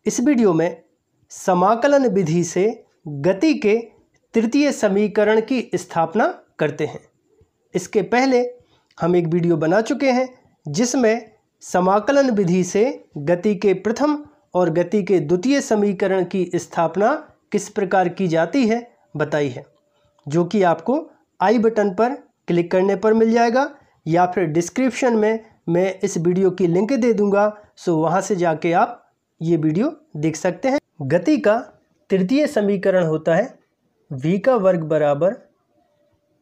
इस वीडियो में समाकलन विधि से गति के तृतीय समीकरण की स्थापना करते हैं। इसके पहले हम एक वीडियो बना चुके हैं जिसमें समाकलन विधि से गति के प्रथम और गति के द्वितीय समीकरण की स्थापना किस प्रकार की जाती है बताई है, जो कि आपको आई बटन पर क्लिक करने पर मिल जाएगा या फिर डिस्क्रिप्शन में मैं इस वीडियो की लिंक दे दूंगा, सो वहां से जाके आप ये वीडियो देख सकते हैं। गति का तृतीय समीकरण होता है v का वर्ग बराबर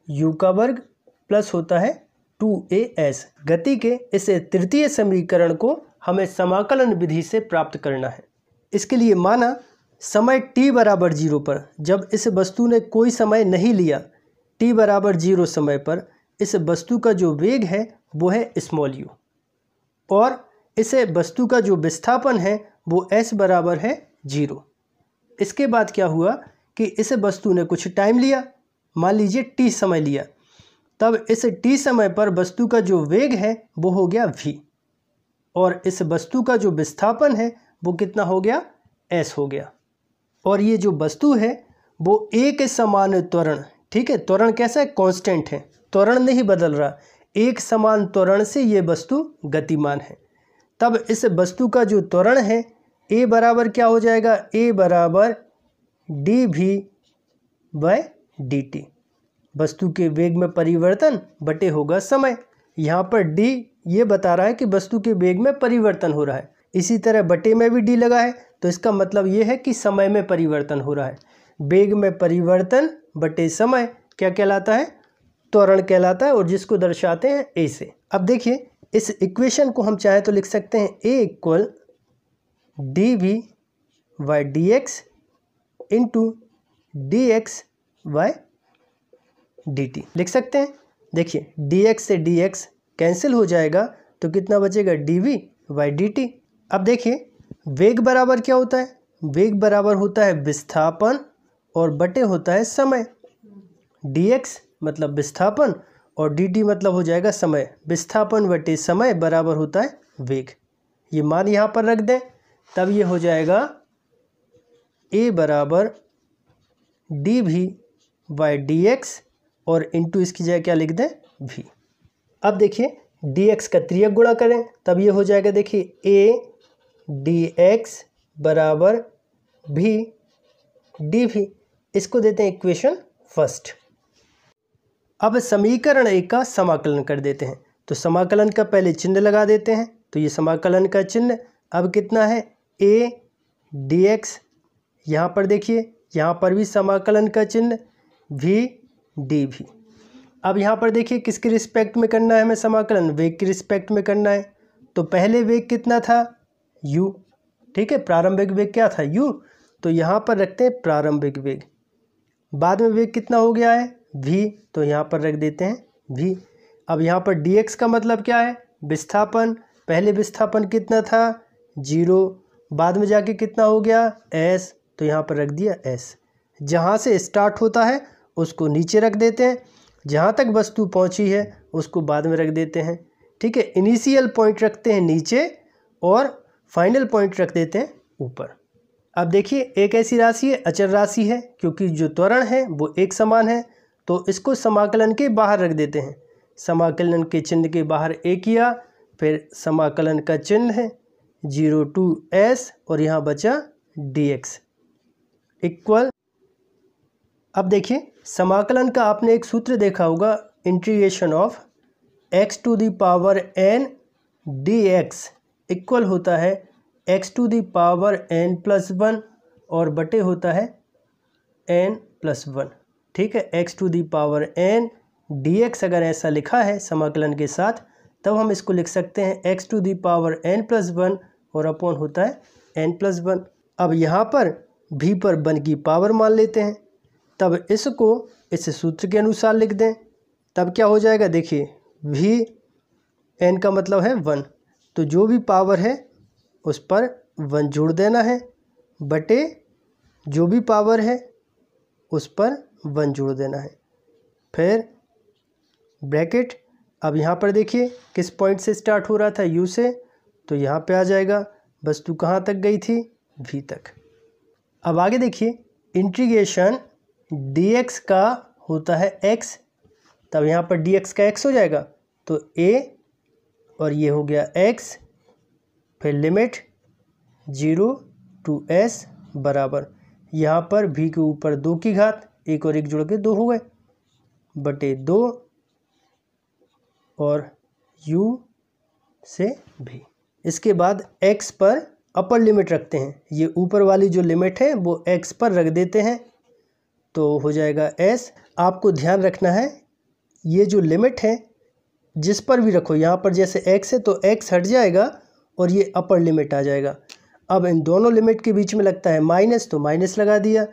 u का वर्ग प्लस होता है 2as। गति के इस तृतीय समीकरण को हमें समाकलन विधि से प्राप्त करना है। इसके लिए माना समय t बराबर 0 पर जब इस वस्तु ने कोई समय नहीं लिया, t बराबर 0 समय पर इस वस्तु का जो वेग है वो है स्मॉल u, और इस वस्तु का जो विस्थापन है वो s बराबर है 0। इसके बाद क्या हुआ कि इस वस्तु ने कुछ टाइम लिया, मान लीजिए t समय लिया, तब इस t समय पर वस्तु का जो वेग है वो हो गया v, और इस वस्तु का जो विस्थापन है वो कितना हो गया, s हो गया। और ये जो वस्तु है वो एक समान त्वरण, ठीक है, त्वरण कैसा है, कांस्टेंट है, त्वरण नहीं बदल रहा, एक समान त्वरण से ये वस्तु गतिमान है। तब इस वस्तु का जो त्वरण है a बराबर क्या हो जाएगा, a बराबर dv/dt, वस्तु के वेग में परिवर्तन बटे होगा समय। यहाँ पर d ये बता रहा है कि वस्तु के वेग में परिवर्तन हो रहा है, इसी तरह बटे में भी d लगा है, तो इसका मतलब ये है कि समय में परिवर्तन हो रहा है। वेग में परिवर्तन बटे समय क्या कहलाता है, त्वरण कहलाता है, और जिसको दर्शाते हैं a से। अब देखिए इस इक्वेशन को हम चाहे तो लिख सकते हैं a equal dv/dx into dx/dt लिख सकते हैं। देखिए dx से dx कैंसिल हो जाएगा तो कितना बचेगा, dv/dt। अब देखिए वेग बराबर क्या होता है, वेग बराबर होता है विस्थापन और बटे होता है समय। dx मतलब विस्थापन और dt मतलब हो जाएगा समय। विस्थापन बटे समय बराबर होता है वेग। ये मान यहाँ पर रख दें, तब ये हो जाएगा a बराबर dv/dx और इंटू इसकी जगह क्या लिख दें, v। अब देखिए dx का त्रियक गुणा करें तब ये हो जाएगा, देखिए a dx बराबर v dv। इसको देते हैं इक्वेशन फर्स्ट। अब समीकरण एक का समाकलन कर देते हैं, तो समाकलन का पहले चिन्ह लगा देते हैं, तो ये समाकलन का चिन्ह अब कितना है, a dx। यहाँ पर देखिए यहाँ पर भी समाकलन का चिन्ह v dv। अब यहाँ पर देखिए किसके रिस्पेक्ट में करना है हमें समाकलन, वेग के रिस्पेक्ट में करना है। तो पहले वेग कितना था, u, ठीक है, प्रारंभिक वेग क्या था, u, तो यहाँ पर रखते हैं प्रारंभिक वेग। बाद में वेग कितना हो गया है, v, तो यहाँ पर रख देते हैं v। अब यहाँ पर dx का मतलब क्या है, विस्थापन। पहले विस्थापन कितना था, 0, बाद में जाके कितना हो गया, s, तो यहाँ पर रख दिया s। जहाँ से स्टार्ट होता है उसको नीचे रख देते हैं, जहाँ तक वस्तु पहुँची है उसको बाद में रख देते हैं, ठीक है। इनिशियल पॉइंट रखते हैं नीचे और फाइनल पॉइंट रख देते हैं ऊपर। अब देखिए एक ऐसी राशि है, अचर राशि है, क्योंकि जो त्वरण है वो एक समान है, तो इसको समाकलन के बाहर रख देते हैं। समाकलन के चिन्ह के बाहर a किया, फिर समाकलन का चिन्ह है 0 to s और यहाँ बचा dx इक्वल। अब देखिए समाकलन का आपने एक सूत्र देखा होगा, integration of x to the power n dx equal होता है x to the power n plus 1 और बटे होता है n plus 1, ठीक है। x to the power n dx अगर ऐसा लिखा है समाकलन के साथ, तब हम इसको लिख सकते हैं x to the power n plus 1 और अपॉन होता है n plus 1। अब यहाँ पर v पर 1 की पावर मान लेते हैं, तब इसको इस सूत्र के अनुसार लिख दें, तब क्या हो जाएगा, देखिए v n का मतलब है 1, तो जो भी पावर है उस पर 1 जोड़ देना है, बटे जो भी पावर है उस पर 1 जोड़ देना है, फिर ब्रैकेट। अब यहाँ पर देखिए किस पॉइंट से स्टार्ट हो रहा था, u से, तो यहाँ पे आ जाएगा। वस्तु कहाँ तक गई थी, v तक। अब आगे देखिए, इंटीग्रेशन dx का होता है x, तब यहाँ पर dx का x हो जाएगा, तो a और ये हो गया x, फिर लिमिट 0 to s बराबर, यहाँ पर v के ऊपर 2 की घात, 1 और 1 जोड़ के 2 हो गए, बटे 2 और u से v। इसके बाद x पर अपर लिमिट रखते हैं, ये ऊपर वाली जो लिमिट है वो x पर रख देते हैं, तो हो जाएगा s। आपको ध्यान रखना है ये जो लिमिट है जिस पर भी रखो, यहाँ पर जैसे x है तो x हट जाएगा और ये अपर लिमिट आ जाएगा। अब इन दोनों लिमिट के बीच में लगता है माइनस, तो माइनस लगा दिया।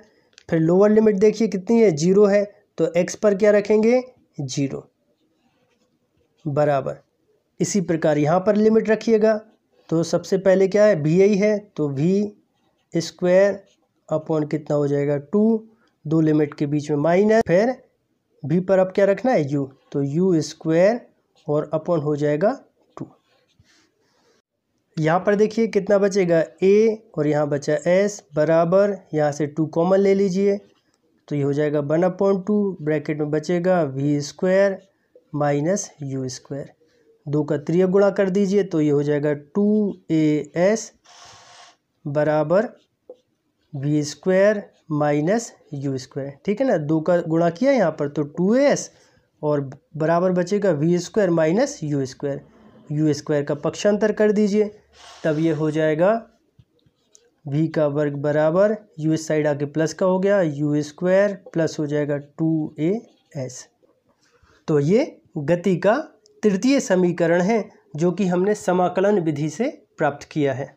फिर लोअर लिमिट देखिए कितनी है, 0 है, तो x पर क्या रखेंगे, 0 बराबर। इसी प्रकार यहाँ पर लिमिट रखिएगा, तो सबसे पहले क्या है, भी आई है, तो v स्क्वायर अपॉन कितना हो जाएगा 2, 2 लिमिट के बीच में माइनस, फिर v पर अब क्या रखना है, u, तो u स्क्वायर और अपॉन हो जाएगा 2। यहाँ पर देखिए कितना बचेगा, a और यहाँ बचा s बराबर, यहाँ से 2 कॉमन ले लीजिए, तो ये हो जाएगा 1/2, ब्रैकेट में बचेगा v square minus u square, 2 का त्रियक गुणा कर दीजिए, तो ये हो जाएगा 2as बराबर v square minus u square. ठीक है ना, 2 का गुणा किया यहाँ पर, तो 2as और बराबर बचेगा v square minus u square, u square का पक्षांतर कर दीजिए, तब ये हो जाएगा v का वर्ग बराबर, u इस साइड आके प्लस का हो गया, u स्क्वायर प्लस हो जाएगा 2as। तो ये गति का तृतीय समीकरण है जो कि हमने समाकलन विधि से प्राप्त किया है।